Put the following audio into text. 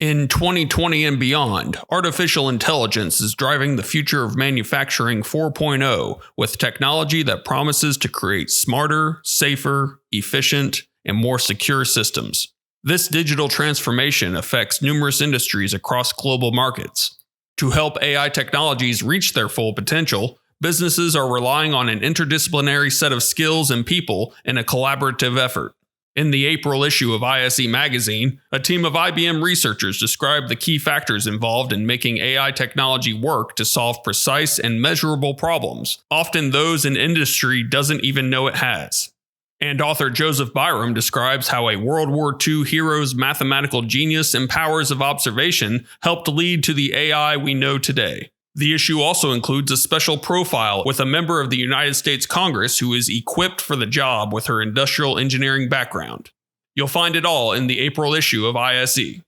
In 2020 and beyond, artificial intelligence is driving the future of manufacturing 4.0 with technology that promises to create smarter, safer, efficient, and more secure systems. This digital transformation affects numerous industries across global markets. To help AI technologies reach their full potential, businesses are relying on an interdisciplinary set of skills and people in a collaborative effort. In the April issue of ISE magazine, a team of IBM researchers described the key factors involved in making AI technology work to solve precise and measurable problems, often those an industry doesn't even know it has. And author Joseph Byrum describes how a World War II hero's mathematical genius and powers of observation helped lead to the AI we know today. The issue also includes a special profile with a member of the United States Congress who is equipped for the job with her industrial engineering background. You'll find it all in the April issue of ISE.